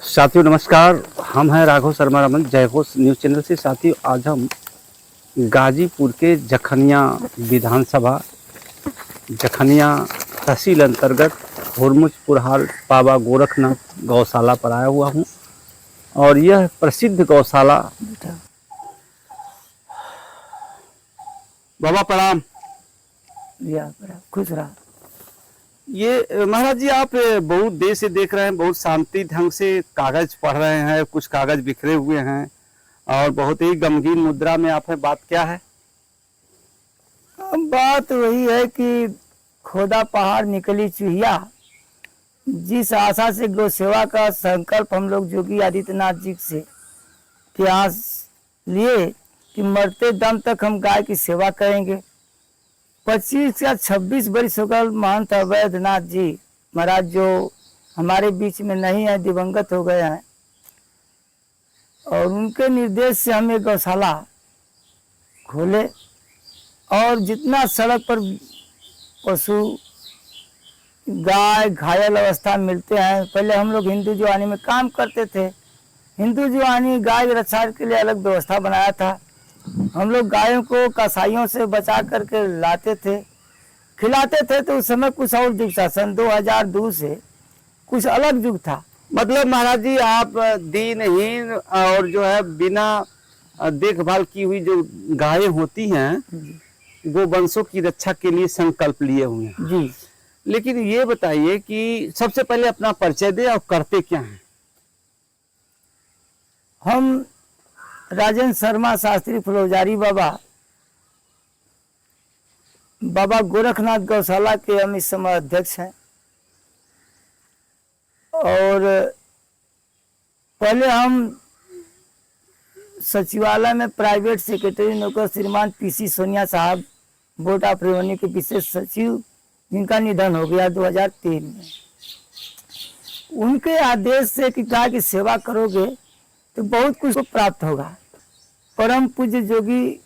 साथियों नमस्कार। हम हैं राघव शर्मा रमन, जय घोष न्यूज़ चैनल से। साथियों आज हम गाजीपुर के जखनिया विधानसभा जखनिया तहसील अंतर्गत हुरमुजपुर हाल बाबा गोरखनाथ गौशाला पर आया हुआ हूं और यह प्रसिद्ध गौशाला। बाबा प्रणाम। खुश रहा। ये महाराज जी, आप बहुत देर से देख रहे हैं, बहुत शांति ढंग से कागज पढ़ रहे हैं, कुछ कागज बिखरे हुए हैं और बहुत ही गमगीन मुद्रा में आप हैं। बात क्या है? बात वही है कि खोदा पहाड़ निकली चूहिया। जिस आशा से गौ सेवा का संकल्प हम लोग योगी आदित्यनाथ जी से कि आस लिए कि मरते दम तक हम गाय की सेवा करेंगे। 25 या 26 वर्ष हो गए महंत अवैधनाथ जी महाराज जो हमारे बीच में नहीं है, दिवंगत हो गए हैं, और उनके निर्देश से हम एक गौशाला खोले और जितना सड़क पर पशु गाय घायल अवस्था में मिलते हैं। पहले हम लोग हिंदू जुआनी में काम करते थे। हिंदू जुआनी गाय की रक्षा के लिए अलग व्यवस्था बनाया था। हम लोग गायों को कसाईयों से बचा करके लाते थे, खिलाते थे। तो उस समय कुछ और युग था, सन 2002 से कुछ अलग युग था। मतलब महाराज जी, आप दीनहीन और जो है बिना देखभाल की हुई जो गायें होती हैं, गोवंशों की रक्षा के लिए संकल्प लिए हुए हैं जी। लेकिन ये बताइए कि सबसे पहले अपना परिचय दें और करते क्या हैं? हम राजेंद्र शर्मा शास्त्री फुलौजारी बाबा गोरखनाथ गौशाला के हम इस समय अध्यक्ष हैं। और पहले हम सचिवालय में प्राइवेट सेक्रेटरी नौकर श्रीमान पीसी सोनिया साहब बोर्ड ऑफ रेवेन्यू के विशेष सचिव, जिनका निधन हो गया 2003 में। उनके आदेश से कि गाय की सेवा करोगे तो बहुत कुछ प्राप्त होगा। परम पूज्य योगी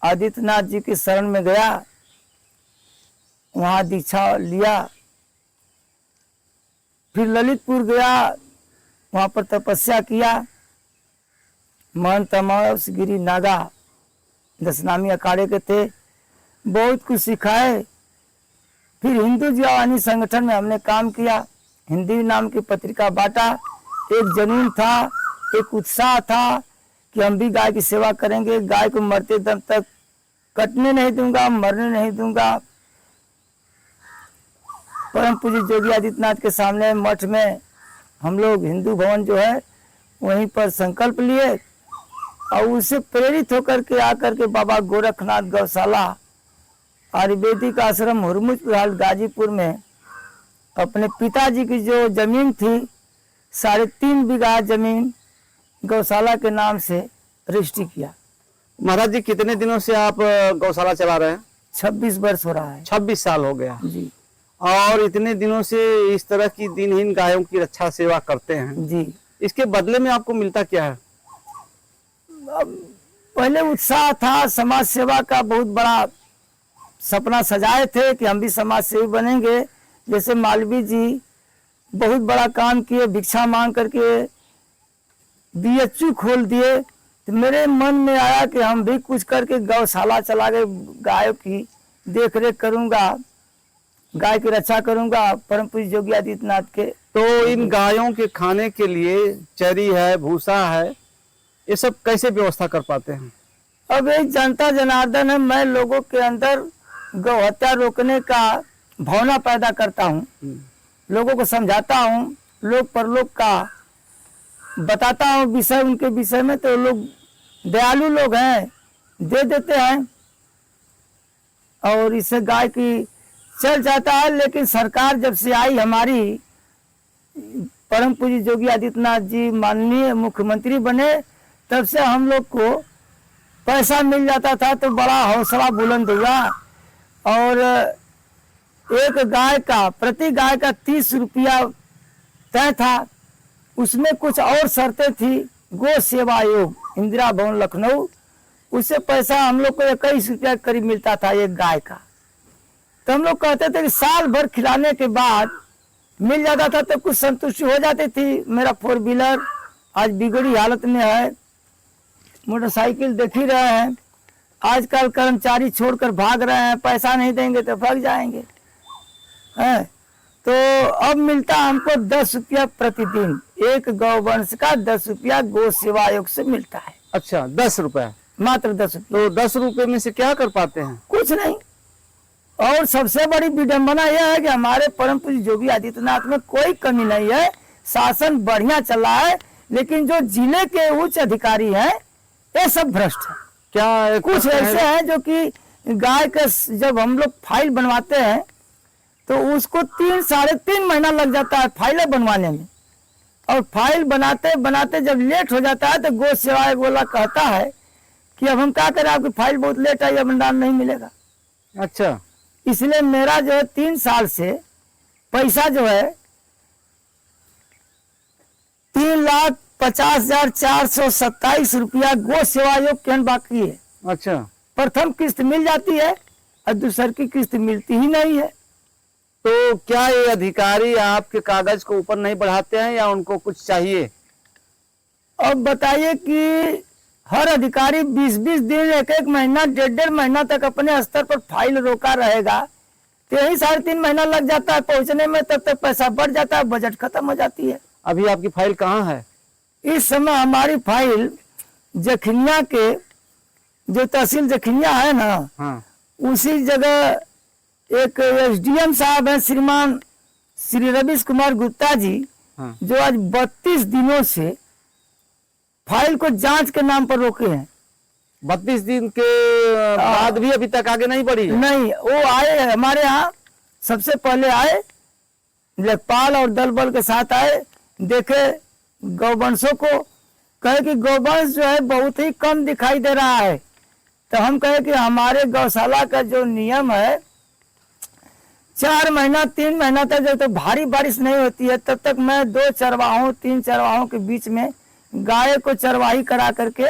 आदित्यनाथ जी के शरण में गया, वहाँ दीक्षा लिया। फिर ललितपुर गया, वहाँ पर तपस्या किया। महंत अमावस गिरी नागा दशनामी अखाड़े के थे, बहुत कुछ सिखाए। फिर हिंदू जुआनी संगठन में हमने काम किया, हिंदी नाम की पत्रिका बांटा। एक जुनून था, एक उत्साह था कि हम भी गाय की सेवा करेंगे, गाय को मरते दम तक कटने नहीं दूंगा, मरने नहीं दूंगा। परम पूज्य योगी आदित्यनाथ के सामने मठ में हम लोग हिंदू भवन जो है वहीं पर संकल्प लिए और उससे प्रेरित होकर के आकर के बाबा गोरखनाथ गौशाला आयुर्वेदिक आश्रम हुरमुजपुर हाल गाजीपुर में अपने पिताजी की जो जमीन थी 3.5 बीघा जमीन गौशाला के नाम से रजिस्ट्री किया। महाराज जी, कितने दिनों से आप गौशाला चला रहे हैं? 26 वर्ष हो रहा है। 26 साल हो गया जी। और इतने दिनों से इस तरह की दिनहीन गायों की रक्षा सेवा करते हैं जी। इसके बदले में आपको मिलता क्या है? अब पहले उत्साह था, समाज सेवा का बहुत बड़ा सपना सजाए थे कि हम भी समाज सेवी बनेंगे। जैसे मालवीय जी बहुत बड़ा काम किए, भिक्षा मांग करके बीएचयू खोल दिए। तो मेरे मन में आया कि हम भी कुछ करके गौशाला चला के गायों की देख रेख करूंगा, गाय की रक्षा करूंगा परम पूज्य योगी आदित्यनाथ के। तो इन गायों के खाने के लिए चरी है, भूसा है, ये सब कैसे व्यवस्था कर पाते हैं? अब एक जनता जनार्दन है, मैं लोगों के अंदर गौ हत्या रोकने का भावना पैदा करता हूँ, लोगों को समझाता हूँ, लोक परलोक का बताता हूँ विषय उनके विषय में। तो लोग दयालु लोग हैं, दे देते हैं और इससे गाय की चल जाता है। लेकिन सरकार जब से आई हमारी, परम पूज्य योगी आदित्यनाथ जी माननीय मुख्यमंत्री बने, तब से हम लोग को पैसा मिल जाता था तो बड़ा हौसला बुलंद हुआ। और एक गाय का प्रति गाय का 30 रुपया तय था। उसमें कुछ और शर्तें थी। गो सेवा आयोग इंदिरा भवन लखनऊ, उससे पैसा हम लोग को 21 रुपया करीब मिलता था एक गाय का। तो हम लोग कहते थे कि साल भर खिलाने के बाद मिल जाता था तो कुछ संतुष्टि हो जाती थी। मेरा 4 व्हीलर आज बिगड़ी हालत में है, मोटरसाइकिल देख ही रहे हैं, आजकल कर्मचारी छोड़कर भाग रहे हैं, पैसा नहीं देंगे तो भाग जाएंगे हैं। तो अब मिलता हमको 10 रुपया प्रतिदिन, एक गौवंश का 10 रुपया गौ सेवा आयोग से मिलता है। अच्छा, 10 रुपए, मात्र 10 रुपया। तो 10 रुपए में से क्या कर पाते हैं? कुछ नहीं। और सबसे बड़ी विडंबना यह है कि हमारे परम पूज्य योगी आदित्यनाथ में कोई कमी नहीं है, शासन बढ़िया चल रहा है, लेकिन जो जिले के उच्च अधिकारी हैं ये सब भ्रष्ट है। क्या कुछ ऐसे हैं जो कि गाय का जब हम लोग फाइल बनवाते हैं तो उसको 3-3.5 महीना लग जाता है फाइलें बनवाने में, और फाइल बनाते बनाते जब लेट हो जाता है तो गौ सेवा आयोग वाला कहता है कि अब हम क्या करें, आपकी फाइल बहुत लेट आई, अब अनुदान नहीं मिलेगा। अच्छा, इसलिए मेरा जो है 3 साल से पैसा जो है 3,50,427 रुपया गौ सेवा आयोग के बाकी है। अच्छा, प्रथम किस्त मिल जाती है और दूसर की किस्त मिलती ही नहीं है। तो क्या ये अधिकारी आपके कागज को ऊपर नहीं बढ़ाते हैं या उनको कुछ चाहिए? अब बताइए कि हर अधिकारी 20-20 दिन, 1-1 महीना, 1.5 महीना तक अपने स्तर पर फाइल रोका रहेगा, तो यही 3.5 महीना लग जाता है पहुंचने में, तब तक पैसा बढ़ जाता है, बजट खत्म हो जाती है। अभी आपकी फाइल कहाँ है? इस समय हमारी फाइल जखनिया के, जो तहसील जखनिया है ना, हाँ, उसी जगह एक एसडीएम साहब हैं श्रीमान श्री रवीश कुमार गुप्ता जी, हाँ। जो आज 32 दिनों से फाइल को जांच के नाम पर रोके हैं। 32 दिन के बाद भी अभी तक आगे नहीं बढ़ी है? नहीं, वो आए हमारे यहाँ, सबसे पहले आए, लेखपाल और दल बल के साथ आए, देखे गौवंशों को, कहे कि गौवंश जो है बहुत ही कम दिखाई दे रहा है। तो हम कहे कि हमारे गौशाला का जो नियम है, 4 महीना 3 महीना तक जब तक भारी बारिश नहीं होती है तब तक मैं 2 चरवाहों 3 चरवाहों के बीच में गाय को चरवाही करा करके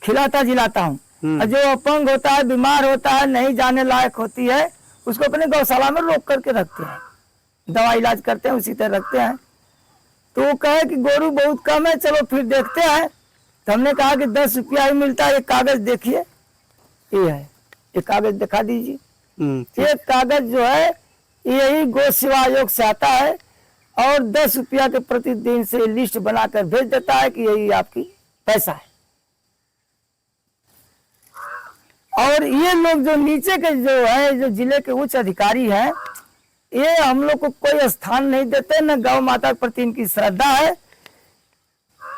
खिलाता जिलाता हूँ। और जो अपंग होता है, बीमार होता है, नहीं जाने लायक होती है, उसको अपने गौशाला में रोक करके रखते हैं, दवा इलाज करते हैं, उसी तरह रखते हैं। तो वो कहे कि गोरू बहुत कम है, चलो फिर देखते हैं। तो हमने कहा कि 10 रुपया ही मिलता है, एक कागज देखिए, ये है, ये कागज दिखा दीजिए। ये कागज जो है यही गौ सेवा आयोग से आता है और 10 रुपया के प्रतिदिन से लिस्ट बनाकर भेज देता है कि यही आपकी पैसा है। और ये लोग जो नीचे के जो है, जो जिले के उच्च अधिकारी हैं, ये हम लोग को कोई स्थान नहीं देते, न गौ माता के प्रति इनकी श्रद्धा है,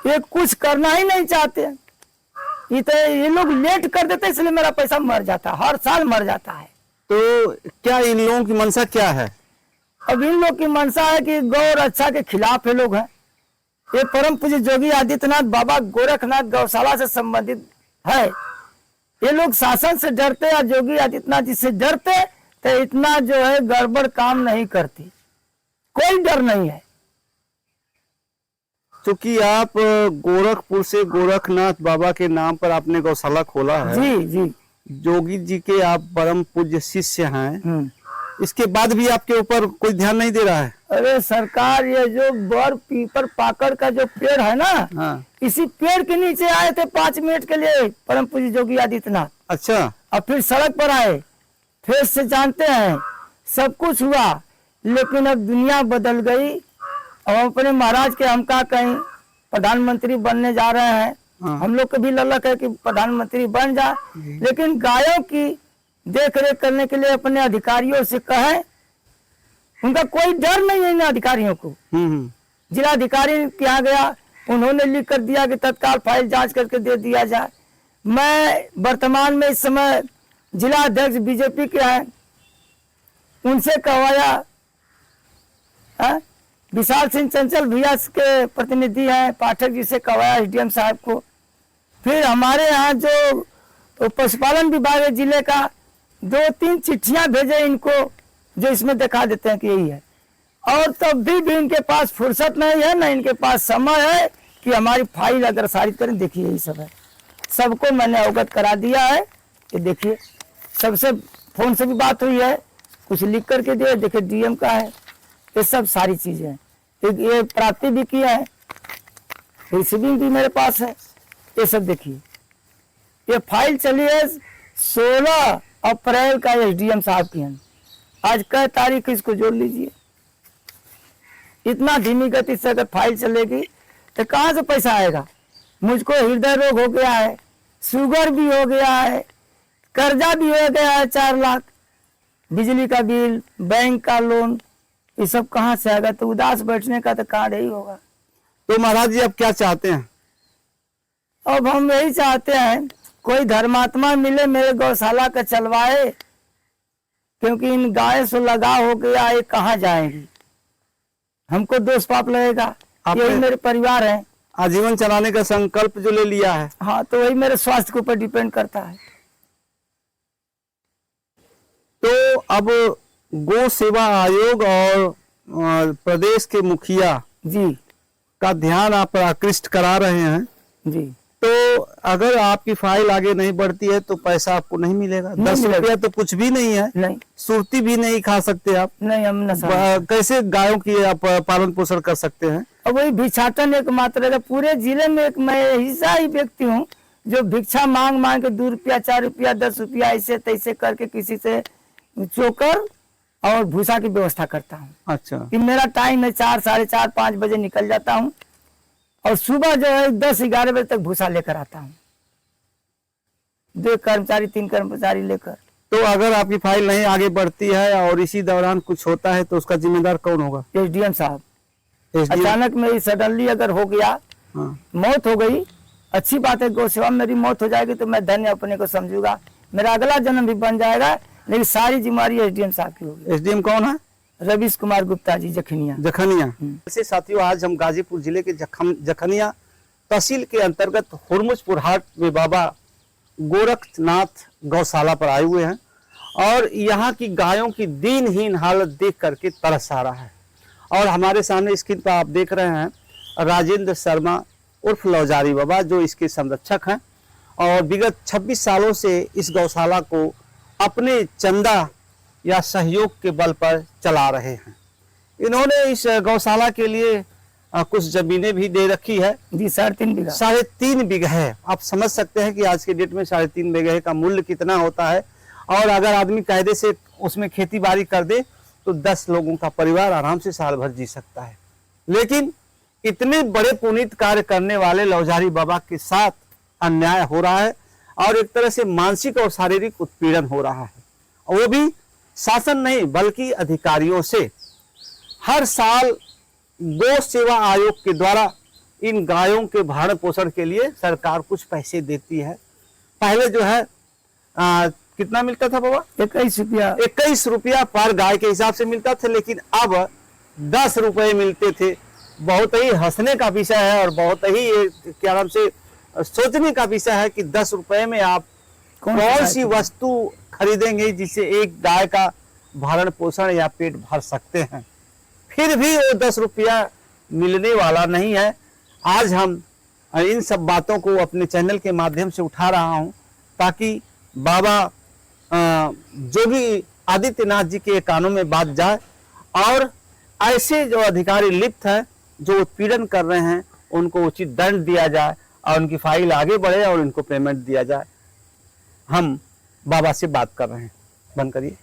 ये कुछ करना ही नहीं चाहते। ये लोग लेट कर देते, इसलिए मेरा पैसा मर जाता है, हर साल मर जाता है। तो क्या इन लोगों की मंशा क्या है? अब इन लोग की मंशा है कि गौ रक्षा के खिलाफ ये लोग हैं। ये परम पूज्य योगी आदित्यनाथ बाबा गोरखनाथ गौशाला से संबंधित है। ये लोग शासन से डरते और योगी आदित्यनाथ जी से डरते, तो इतना जो है गड़बड़ काम नहीं करती, कोई डर नहीं है। क्योंकि आप गोरखपुर से गोरखनाथ बाबा के नाम पर आपने गौशाला खोला है। जी जी, योगी जी के आप परम पूज्य शिष्य हैं, इसके बाद भी आपके ऊपर कोई ध्यान नहीं दे रहा है? अरे सरकार, ये जो बर पीपर पाकड़ का जो पेड़ है ना, हाँ। इसी पेड़ के नीचे आए थे 5 मिनट के लिए परम पूज्य योगी आदित्यनाथ। अच्छा, और फिर सड़क पर आए, फिर से जानते हैं सब कुछ हुआ, लेकिन अब दुनिया बदल गई। और अपने महाराज के हम का कहीं प्रधानमंत्री बनने जा रहे हैं, हाँ। हम लोग को भी ललक है कि प्रधानमंत्री बन जा, लेकिन गायों की देख रेख करने के लिए अपने अधिकारियों से कहें, उनका कोई डर नहीं है इन अधिकारियों को। जिलाधिकारी के यहाँ गया, उन्होंने लिख कर दिया कि तत्काल फाइल जांच करके दे दिया जाए। मैं वर्तमान में इस समय जिला अध्यक्ष बीजेपी के हैं, उनसे कहवाया, विशाल सिंह चंचल भैया के प्रतिनिधि हैं, पाठक जी से कहवाया, एसडीएम साहब को। फिर हमारे यहाँ जो पशुपालन विभाग है जिले का, 2-3 चिट्ठियां भेजे इनको, जो इसमें दिखा देते हैं कि यही है। और तब भी इनके पास फुर्सत नहीं है, न इनके पास समय है कि हमारी फाइल अग्रसारित करें। देखिए यही सब है, सबको मैंने अवगत करा दिया है। ये देखिए, सबसे फोन से भी बात हुई है, कुछ लिख करके दिया, देखिए डीएम का है, ये सब सारी चीजें हैं। ये प्राप्ति भी किया है, रिसीविंग भी मेरे पास है। ये सब देखिए, ये फाइल चली है 16 अप्रैल का एसडीएम साहब की है। आज कै तारीख है, इसको जोड़ लीजिए। इतना धीमी गति से अगर फाइल चलेगी तो कहाँ से पैसा आएगा। मुझको हृदय रोग हो गया है, शुगर भी हो गया है, कर्जा भी हो गया है 4 लाख, बिजली का बिल, बैंक का लोन, ये सब कहाँ से आएगा। तो उदास बैठने का तो कार्ड ही होगा। तो महाराज जी अब क्या चाहते हैं? अब हम यही चाहते हैं कोई धर्मात्मा मिले, मेरे गौशाला का चलवाए, क्योंकि इन गाय से लगा हो गया, ये कहाँ जाएंगी, हमको दोष पाप लगेगा। यही मेरे परिवार है, आजीवन चलाने का संकल्प जो ले लिया है। हाँ, तो वही मेरे स्वास्थ्य के ऊपर डिपेंड करता है। तो अब गौ सेवा आयोग और प्रदेश के मुखिया जी का ध्यान आप आकृष्ट करा रहे हैं, जी। तो अगर आपकी फाइल आगे नहीं बढ़ती है तो पैसा आपको नहीं मिलेगा। नहीं 10 मिलेगा। रुपया तो कुछ भी नहीं है, नहीं सुरती भी नहीं खा सकते आप। नहीं, हम नशा कैसे गायों की आप पालन पोषण कर सकते हैं? अब वही भिक्षाटन एकमात्र है। पूरे जिले में एक मैं ऐसा ही व्यक्ति हूँ जो भिक्षा मांग मांग के 2 रुपया 4 रुपया 10 रुपया ऐसे तैसे करके किसी से चोकर और भूसा की व्यवस्था करता हूँ। अच्छा, कि मेरा टाइम है 4, साढ़े 4, 5 बजे निकल जाता हूँ और सुबह जो है 10-11 बजे तक भूसा लेकर आता हूँ, 2 कर्मचारी 3 कर्मचारी लेकर। तो अगर आपकी फाइल नहीं आगे बढ़ती है और इसी दौरान कुछ होता है तो उसका जिम्मेदार कौन होगा? एसडीएम साहब। SDM? अचानक मेरी सडनली अगर हो गया, हाँ। मौत हो गई, अच्छी बात है, गौ सेवा में मेरी मौत हो जाएगी तो मैं धन्य अपने को समझूंगा, मेरा अगला जन्म भी बन जाएगा, लेकिन सारी जिम्मेदारी एसडीएम साहब की होगी। SDM कौन है? रवीश कुमार गुप्ता जी, जखनिया। जखनिया। ऐसे साथियों, आज हम गाजीपुर जिले के जखनिया तहसील के अंतर्गत हुरमुजपुर हाट में बाबा गोरखनाथ गौशाला पर आए हुए हैं और यहाँ की गायों की दीनहीन हालत देख करके तरस आ रहा है। और हमारे सामने स्क्रीन पर आप देख रहे हैं राजेंद्र शर्मा उर्फ लौजारी बाबा, जो इसके संरक्षक हैं और विगत 26 सालों से इस गौशाला को अपने चंदा या सहयोग के बल पर चला रहे हैं। इन्होंने इस गौशाला के लिए कुछ जमीनें भी दे रखी है जी, 3.5 बीघा। 3.5 बीघे। आप समझ सकते हैं कि आज के डेट में 3.5 बीघे का मूल्य कितना होता है। और अगर आदमी कायदे से उसमें खेती बाड़ी कर दे तो 10 लोगों का परिवार आराम से साल भर जी सकता है। लेकिन इतने बड़े पुनीत कार्य करने वाले लौजारी बाबा के साथ अन्याय हो रहा है और एक तरह से मानसिक और शारीरिक उत्पीड़न हो रहा है, और वो भी शासन नहीं बल्कि अधिकारियों से। हर साल गौ सेवा आयोग के द्वारा इन गायों के भरण पोषण के लिए सरकार कुछ पैसे देती है। पहले जो है कितना मिलता था बाबा? 21 रुपया। 21 रुपया पर गाय के हिसाब से मिलता था, लेकिन अब 10 रुपए मिलते थे। बहुत ही हंसने का विषय है और बहुत ही क्या नाम से सोचने का विषय है कि 10 रुपए में आप कौन सी वस्तु खरीदेंगे जिससे एक गाय का भरण पोषण या पेट भर सकते हैं। फिर भी वो 10 रुपया मिलने वाला नहीं है। आज हम इन सब बातों को अपने चैनल के माध्यम से उठा रहा हूं ताकि बाबा योगी आदित्यनाथ जी के कानों में बात जाए और ऐसे जो अधिकारी लिप्त हैं जो उत्पीड़न कर रहे हैं उनको उचित दंड दिया जाए और उनकी फाइल आगे बढ़े और उनको पेमेंट दिया जाए। हम बाबा से बात कर रहे हैं, बंद करिए।